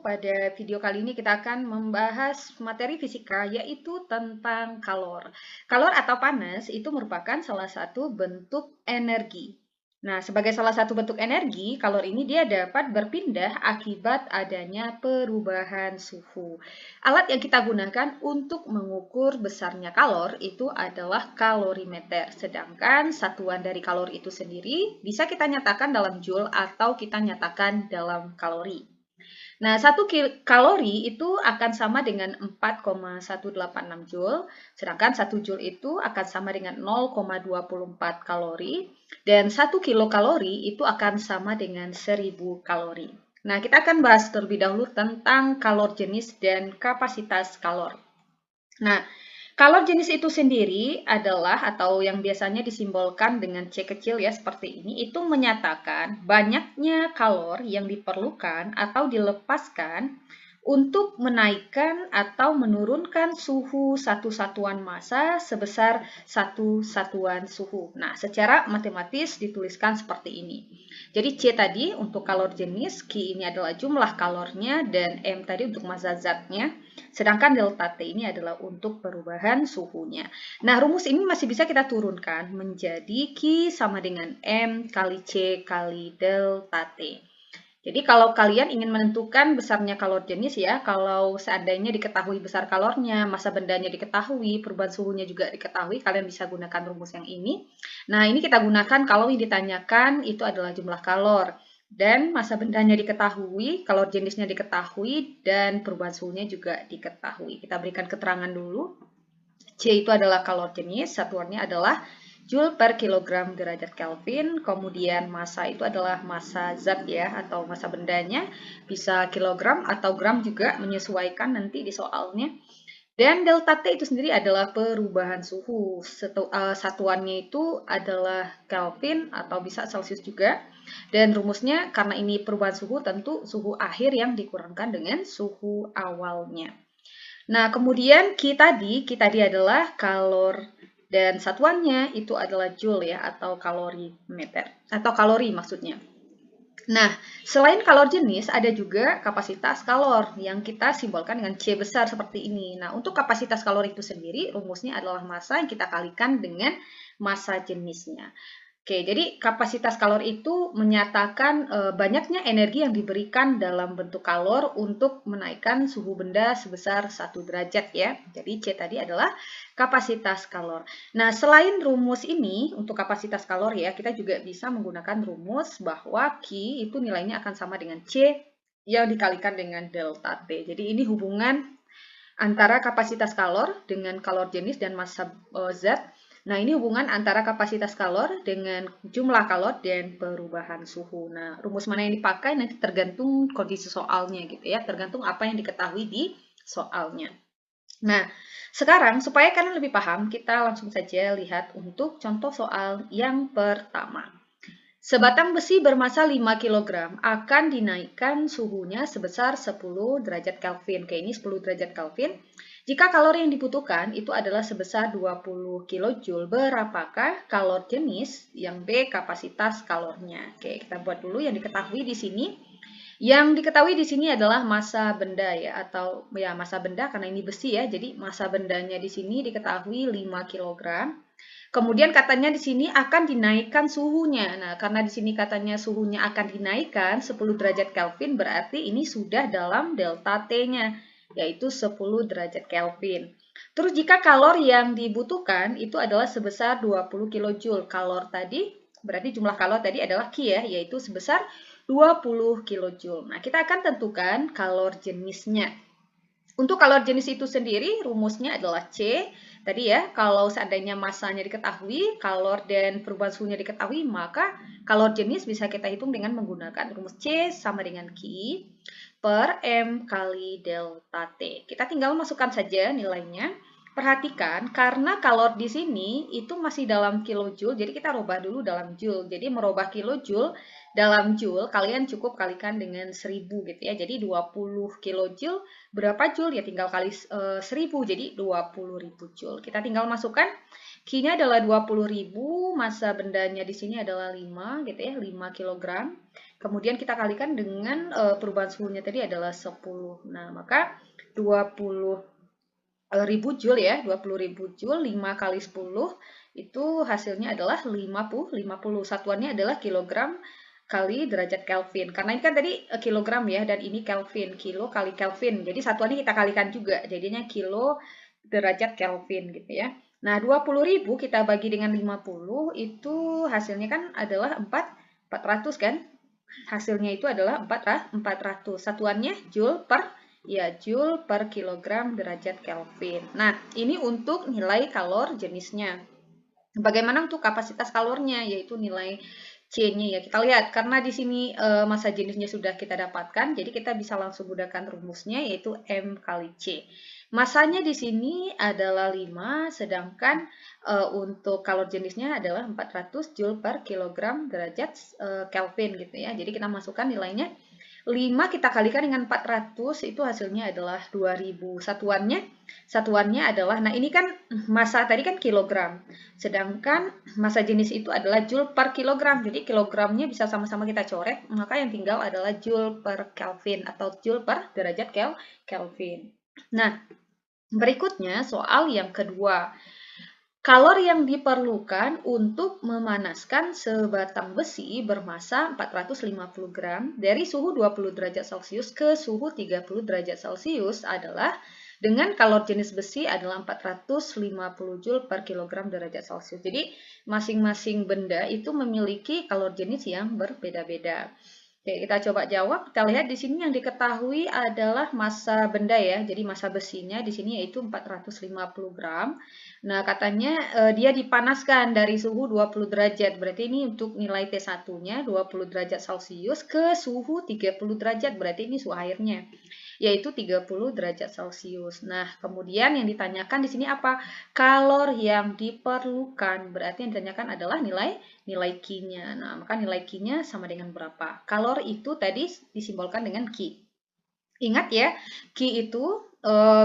pada video kali ini kita akan membahas materi fisika yaitu tentang kalor. Kalor atau panas itu merupakan salah satu bentuk energi. Nah, sebagai salah satu bentuk energi, kalor ini dia dapat berpindah akibat adanya perubahan suhu. Alat yang kita gunakan untuk mengukur besarnya kalor itu adalah kalorimeter. Sedangkan satuan dari kalor itu sendiri bisa kita nyatakan dalam joule atau kita nyatakan dalam kalori. Nah, 1 kalori itu akan sama dengan 4,186 Joule, sedangkan 1 Joule itu akan sama dengan 0,24 kalori, dan 1 kilokalori itu akan sama dengan 1000 kalori. Nah, kita akan bahas terlebih dahulu tentang kalor jenis dan kapasitas kalor. Nah, kalor jenis itu sendiri adalah atau yang biasanya disimbolkan dengan C kecil ya seperti ini, itu menyatakan banyaknya kalor yang diperlukan atau dilepaskan untuk menaikkan atau menurunkan suhu satu satuan massa sebesar satu satuan suhu. Nah, secara matematis dituliskan seperti ini. Jadi C tadi untuk kalor jenis, Q ini adalah jumlah kalornya, dan M tadi untuk massa zatnya. Sedangkan delta T ini adalah untuk perubahan suhunya. Nah, rumus ini masih bisa kita turunkan menjadi Q sama dengan M kali C kali delta T. Jadi kalau kalian ingin menentukan besarnya kalor jenis ya, kalau seandainya diketahui besar kalornya, massa bendanya diketahui, perubahan suhunya juga diketahui, kalian bisa gunakan rumus yang ini. Nah, ini kita gunakan kalau yang ditanyakan itu adalah jumlah kalor. Dan massa bendanya diketahui, kalor jenisnya diketahui, dan perubahan suhunya juga diketahui. Kita berikan keterangan dulu. C itu adalah kalor jenis, satuannya adalah Joule per kilogram derajat Kelvin. Kemudian massa itu adalah massa zat ya, atau massa bendanya. Bisa kilogram atau gram juga, menyesuaikan nanti di soalnya. Dan delta T itu sendiri adalah perubahan suhu. Satuannya itu adalah Kelvin atau bisa Celcius juga. Dan rumusnya karena ini perubahan suhu, tentu suhu akhir yang dikurangkan dengan suhu awalnya. Nah, kemudian Q tadi adalah kalor dan satuannya itu adalah joule ya, atau kalorimeter atau kalori maksudnya. Nah, selain kalor jenis, ada juga kapasitas kalor yang kita simbolkan dengan C besar seperti ini. Nah, untuk kapasitas kalor itu sendiri, rumusnya adalah massa yang kita kalikan dengan massa jenisnya. Oke, jadi kapasitas kalor itu menyatakan banyaknya energi yang diberikan dalam bentuk kalor untuk menaikkan suhu benda sebesar 1 derajat ya. Jadi C tadi adalah kapasitas kalor. Nah, selain rumus ini untuk kapasitas kalor ya, kita juga bisa menggunakan rumus bahwa Q itu nilainya akan sama dengan C yang dikalikan dengan delta T. Jadi ini hubungan antara kapasitas kalor dengan kalor jenis dan massa zat. Nah, ini hubungan antara kapasitas kalor dengan jumlah kalor dan perubahan suhu. Nah, rumus mana yang dipakai nanti tergantung kondisi soalnya gitu ya, tergantung apa yang diketahui di soalnya. Nah, sekarang supaya kalian lebih paham, kita langsung saja lihat untuk contoh soal yang pertama. Sebatang besi bermassa 5 kg akan dinaikkan suhunya sebesar 10 derajat Kelvin. Oke, ini 10 derajat Kelvin. Jika kalori yang dibutuhkan itu adalah sebesar 20 kJ, berapakah kalor jenis? Yang B, kapasitas kalornya. Oke, kita buat dulu yang diketahui di sini. Yang diketahui di sini adalah massa benda ya, atau ya massa benda karena ini besi ya. Jadi massa bendanya di sini diketahui 5 kg. Kemudian katanya di sini akan dinaikkan suhunya. Nah, karena di sini katanya suhunya akan dinaikkan 10 derajat Kelvin, berarti ini sudah dalam delta T-nya, yaitu 10 derajat Kelvin. Terus jika kalor yang dibutuhkan itu adalah sebesar 20 kJ. Kalor tadi, berarti jumlah kalor tadi adalah Q ya, yaitu sebesar 20 kJ. Nah, kita akan tentukan kalor jenisnya. Untuk kalor jenis itu sendiri, rumusnya adalah C. Tadi ya, kalau seandainya massanya diketahui, kalor dan perubahan suhunya diketahui, maka kalor jenis bisa kita hitung dengan menggunakan rumus C sama dengan Q per M kali delta T. Kita tinggal masukkan saja nilainya. Perhatikan, karena kalor di sini itu masih dalam kilojoule, jadi kita rubah dulu dalam joule. Jadi merubah kilojoule dalam joule, kalian cukup kalikan dengan 1000 gitu ya. Jadi 20 kilojoule, berapa joule? Ya tinggal kali 1000, jadi 20.000 joule. Kita tinggal masukkan, Q-nya adalah 20.000, massa bendanya di sini adalah 5 gitu ya, 5 kg. Kemudian kita kalikan dengan perubahan suhunya tadi adalah 10. Nah, maka 20.000 Joule ya, 20.000 Joule 5 kali 10 itu hasilnya adalah 50. Satuannya adalah kilogram kali derajat Kelvin. Karena ini kan tadi kilogram ya, dan ini Kelvin, kilo kali Kelvin. Jadi satuannya kita kalikan juga, jadinya kilo derajat Kelvin gitu ya. Nah, 20.000 kita bagi dengan 50 itu hasilnya kan adalah 400 kan? Hasilnya itu adalah 400. Satuannya Joule per kilogram derajat Kelvin. Nah, ini untuk nilai kalor jenisnya. Bagaimana untuk kapasitas kalornya, yaitu nilai C-nya ya. Kita lihat, karena di sini massa jenisnya sudah kita dapatkan, jadi kita bisa langsung gunakan rumusnya, yaitu M kali C. Masanya di sini adalah 5, sedangkan untuk kalor jenisnya adalah 400 Joule per kilogram derajat Kelvin gitu ya. Jadi kita masukkan nilainya 5 kita kalikan dengan 400 itu hasilnya adalah 2000. Satuannya adalah, nah ini kan massa tadi kan kilogram. Sedangkan massa jenis itu adalah Joule per kilogram. Jadi kilogramnya bisa sama-sama kita coret, maka yang tinggal adalah Joule per Kelvin atau Joule per derajat Kelvin. Nah, berikutnya soal yang kedua. Kalor yang diperlukan untuk memanaskan sebatang besi bermassa 450 gram dari suhu 20 derajat Celcius ke suhu 30 derajat Celcius adalah dengan kalor jenis besi adalah 450 Joule per kilogram derajat Celcius. Jadi masing-masing benda itu memiliki kalor jenis yang berbeda-beda. Oke, kita coba jawab. Kita lihat di sini yang diketahui adalah massa benda ya. Jadi massa besinya di sini yaitu 450 gram. Nah, katanya dia dipanaskan dari suhu 20 derajat. Berarti ini untuk nilai T1-nya 20 derajat Celcius ke suhu 30 derajat. Berarti ini suhu airnya, yaitu 30 derajat Celcius. Nah, kemudian yang ditanyakan di sini apa? Kalor yang diperlukan. Berarti yang ditanyakan adalah nilai Q-nya. Nah, maka nilai Q-nya sama dengan berapa? Kalor itu tadi disimbolkan dengan Q. Ingat ya, Q itu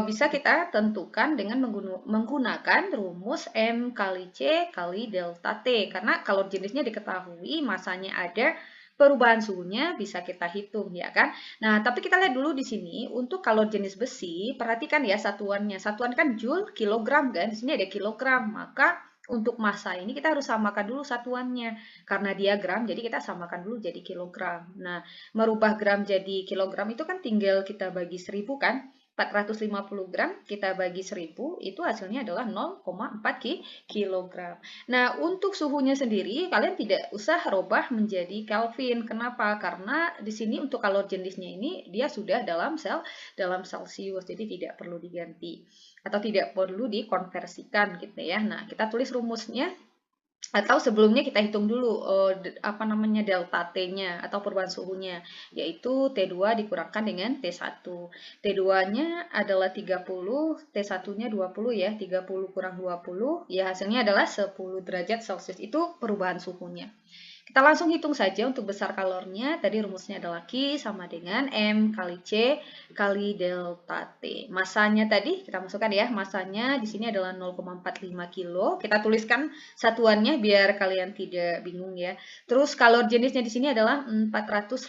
bisa kita tentukan dengan menggunakan rumus M kali C kali delta T. Karena kalor jenisnya diketahui, masanya ada, perubahan suhunya bisa kita hitung ya kan. Nah, tapi kita lihat dulu di sini untuk kalor jenis besi, perhatikan ya satuannya. Satuan kan Joule, kilogram kan. Di sini ada kilogram, maka untuk massa ini kita harus samakan dulu satuannya. Karena dia gram, jadi kita samakan dulu jadi kilogram. Nah, merubah gram jadi kilogram itu kan tinggal kita bagi 1000 kan. 450 gram kita bagi 1000 itu hasilnya adalah 0,4 kilogram. Nah, untuk suhunya sendiri kalian tidak usah rubah menjadi Kelvin. Kenapa? Karena di sini untuk kalor jenisnya ini dia sudah dalam Celcius, jadi tidak perlu diganti atau tidak perlu dikonversikan gitu ya. Nah, kita tulis rumusnya. Atau sebelumnya kita hitung dulu delta T-nya atau perubahan suhunya, yaitu T2 dikurangkan dengan T1. T2-nya adalah 30, T1-nya 20 ya, 30 kurang 20, ya hasilnya adalah 10 derajat Celcius, itu perubahan suhunya. Kita langsung hitung saja untuk besar kalornya. Tadi rumusnya adalah Q sama dengan M kali C kali delta T. Masanya tadi kita masukkan ya. Masanya di sini adalah 0,45 kilo. Kita tuliskan satuannya biar kalian tidak bingung ya. Terus kalor jenisnya di sini adalah 450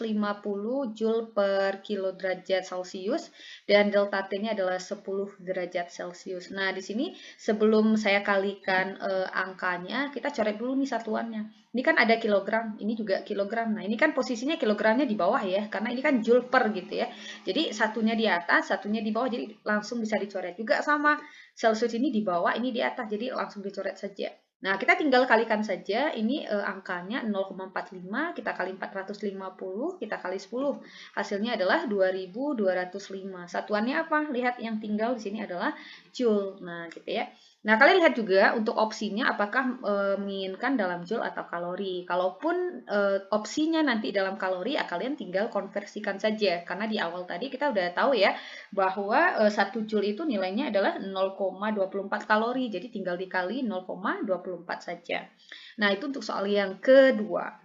Joule per kilo derajat Celcius dan delta T-nya adalah 10 derajat Celcius. Nah, di sini sebelum saya kalikan angkanya, kita coret dulu nih satuannya. Ini kan ada kilogram, ini juga kilogram. Nah, ini kan posisinya kilogramnya di bawah ya, karena ini kan joule per gitu ya. Jadi satunya di atas, satunya di bawah, jadi langsung bisa dicoret. Juga sama Celsius ini di bawah, ini di atas, jadi langsung dicoret saja. Nah, kita tinggal kalikan saja, ini angkanya 0,45, kita kali 450, kita kali 10. Hasilnya adalah 2205. Satuannya apa? Lihat yang tinggal di sini adalah joule. Nah, gitu ya. Nah, kalian lihat juga untuk opsinya apakah menginginkan dalam joule atau kalori. Kalaupun opsinya nanti dalam kalori, ya kalian tinggal konversikan saja. Karena di awal tadi kita udah tahu ya, bahwa 1 joule itu nilainya adalah 0,24 kalori. Jadi tinggal dikali 0,24 saja. Nah, itu untuk soal yang kedua.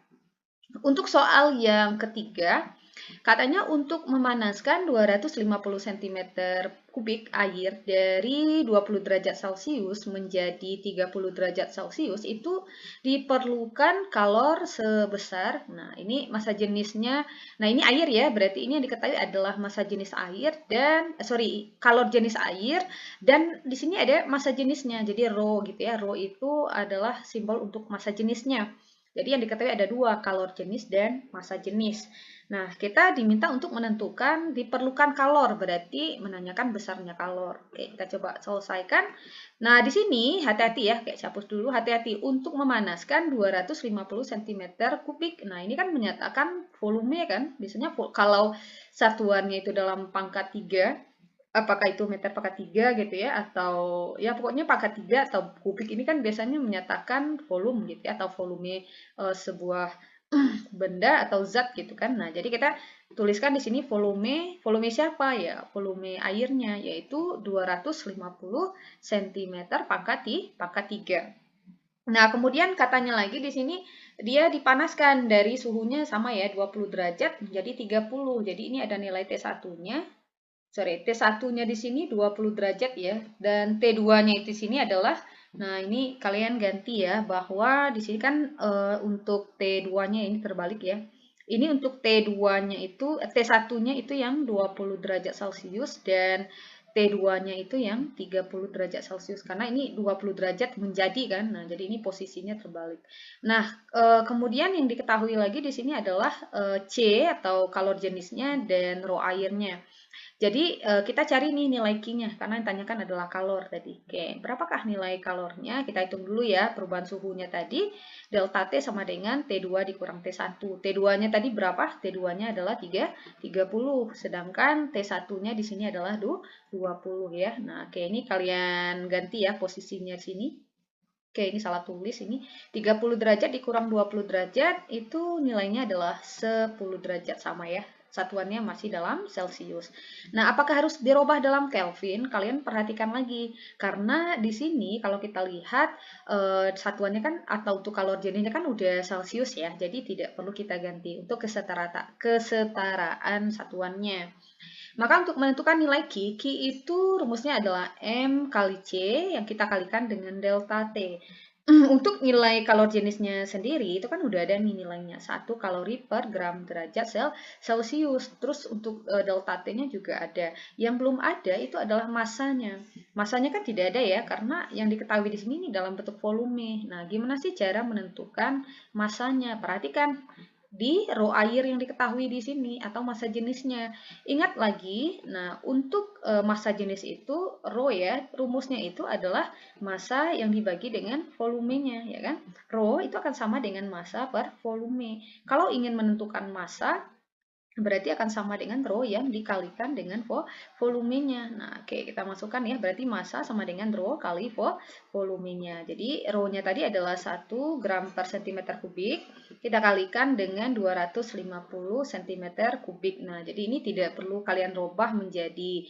Untuk soal yang ketiga, Katanya untuk memanaskan 250 cm kubik air dari 20 derajat Celcius menjadi 30 derajat Celcius itu diperlukan kalor sebesar, nah ini massa jenisnya, nah ini air ya, berarti ini yang diketahui adalah massa jenis air dan, kalor jenis air, dan di sini ada massa jenisnya, jadi rho gitu ya, rho itu adalah simbol untuk massa jenisnya. Jadi yang diketahui ada dua, kalor jenis dan massa jenis. Nah, kita diminta untuk menentukan diperlukan kalor, berarti menanyakan besarnya kalor. Oke, kita coba selesaikan. Nah, di sini hati-hati ya, kayak hapus dulu, hati-hati untuk memanaskan 250 cm kubik. Nah, ini kan menyatakan volume kan, biasanya kalau satuannya itu dalam pangkat 3, apakah itu meter pangkat 3 gitu ya, atau ya pokoknya pangkat 3 atau kubik ini kan biasanya menyatakan volume gitu ya, atau volume sebuah benda atau zat gitu kan. Nah, jadi kita tuliskan di sini volume, volume siapa ya? Volume airnya yaitu 250 cm pangkat 3. Nah, kemudian katanya lagi di sini dia dipanaskan dari suhunya sama ya 20 derajat menjadi 30. Jadi ini ada nilai T1-nya. T1-nya di sini 20 derajat ya, dan T2-nya itu di sini adalah, nah ini kalian ganti ya, bahwa di sini kan untuk T2-nya ini terbalik ya. Ini untuk T2-nya itu, T1-nya itu yang 20 derajat Celcius dan T2-nya itu yang 30 derajat Celcius. Karena ini 20 derajat menjadi kan, nah jadi ini posisinya terbalik. Nah, kemudian yang diketahui lagi di sini adalah C atau kalor jenisnya dan rho airnya. Jadi kita cari nih nilai Q-nya, karena yang tanyakan adalah kalor tadi. Oke, berapakah nilai kalornya? Kita hitung dulu ya, perubahan suhunya tadi. Delta T sama dengan T2 dikurang T1. T2-nya tadi berapa? T2-nya adalah 30. Sedangkan T1-nya di sini adalah 20 ya. Nah, oke, ini kalian ganti ya posisinya sini. Oke, ini salah tulis ini. 30 derajat dikurang 20 derajat, itu nilainya adalah 10 derajat sama ya. Satuannya masih dalam Celcius. Nah, apakah harus dirubah dalam Kelvin? Kalian perhatikan lagi. Karena di sini kalau kita lihat satuannya kan atau untuk kalor jenisnya kan udah Celcius ya. Jadi tidak perlu kita ganti untuk kesetaraan satuannya. Maka untuk menentukan nilai Q itu rumusnya adalah M kali C yang kita kalikan dengan delta T. Untuk nilai kalor jenisnya sendiri itu kan udah ada nih nilainya 1 kalori per gram derajat Celcius. Terus untuk delta T-nya juga ada. Yang belum ada itu adalah masanya. Masanya kan tidak ada ya karena yang diketahui di sini dalam bentuk volume. Nah, gimana sih cara menentukan masanya? Perhatikan di rho air yang diketahui di sini atau massa jenisnya. Ingat lagi, nah untuk massa jenis itu rho ya, rumusnya itu adalah massa yang dibagi dengan volumenya ya kan. Rho itu akan sama dengan massa per volume. Kalau ingin menentukan massa berarti akan sama dengan rho yang dikalikan dengan volumenya. Nah, oke, kita masukkan ya, berarti massa sama dengan rho kali volumenya. Jadi, rho-nya tadi adalah 1 gram per cm kubik, kita kalikan dengan 250 cm kubik. Nah, jadi ini tidak perlu kalian rubah menjadi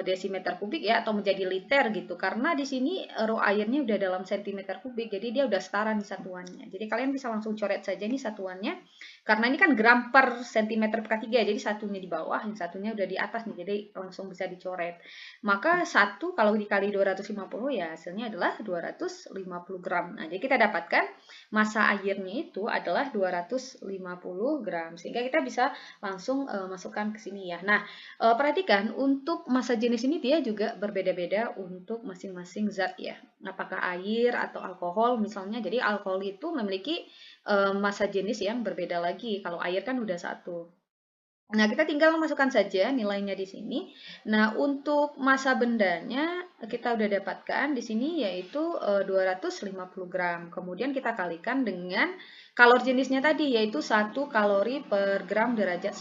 desimeter kubik ya, atau menjadi liter gitu, karena di sini rho airnya udah dalam centimeter kubik, jadi dia udah setara nih satuannya. Jadi, kalian bisa langsung coret saja nih satuannya, karena ini kan gram per centimeter per 3, jadi satunya di bawah, yang satunya udah di atas nih, jadi langsung bisa dicoret. Maka 1 kalau dikali 250 ya hasilnya adalah 250 gram. Nah, jadi kita dapatkan massa airnya itu adalah 250 gram. Sehingga kita bisa langsung masukkan ke sini ya. Nah, perhatikan untuk massa jenis ini dia juga berbeda-beda untuk masing-masing zat ya. Apakah air atau alkohol misalnya. Jadi alkohol itu memiliki massa jenis yang berbeda lagi. Kalau air kan udah satu. Nah, kita tinggal memasukkan saja nilainya di sini. Nah, untuk massa bendanya kita udah dapatkan di sini yaitu 250 gram. Kemudian kita kalikan dengan kalor jenisnya tadi yaitu 1 kalori per gram derajat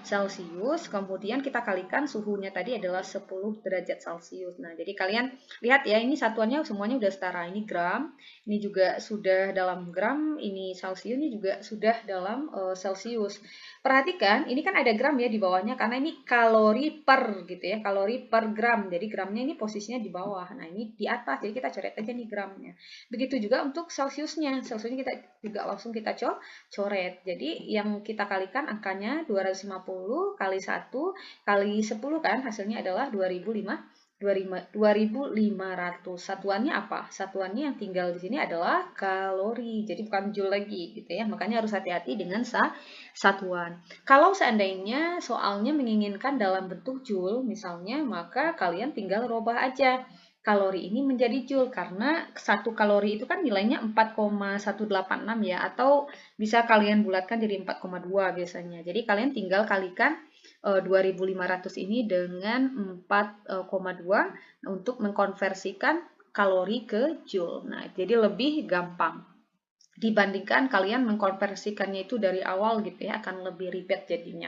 Celcius. Kemudian kita kalikan suhunya tadi adalah 10 derajat Celcius. Nah, jadi kalian lihat ya, ini satuannya semuanya udah setara. Ini gram, ini juga sudah dalam gram, ini Celcius, ini juga sudah dalam Celcius. Perhatikan, ini kan ada gram ya di bawahnya karena ini kalori per gitu ya, kalori per gram. Jadi gramnya ini posisinya di bawah. Nah, ini di atas. Jadi kita coret aja nih gramnya. Begitu juga untuk Celciusnya. Celciusnya kita juga langsung kita coret. Jadi yang kita kalikan angkanya 250 kali 1 kali 10 kan, hasilnya adalah 2500. Satuannya apa? Satuannya yang tinggal di sini adalah kalori. Jadi bukan joule lagi gitu ya. Makanya harus hati-hati dengan satuan. Kalau seandainya soalnya menginginkan dalam bentuk joule misalnya, maka kalian tinggal rubah aja kalori ini menjadi joule karena satu kalori itu kan nilainya 4,186 ya, atau bisa kalian bulatkan jadi 4,2 biasanya. Jadi kalian tinggal kalikan 2500 ini dengan 4,2 untuk mengkonversikan kalori ke joule. Nah, jadi lebih gampang dibandingkan kalian mengkonversikannya itu dari awal gitu ya, akan lebih ribet jadinya.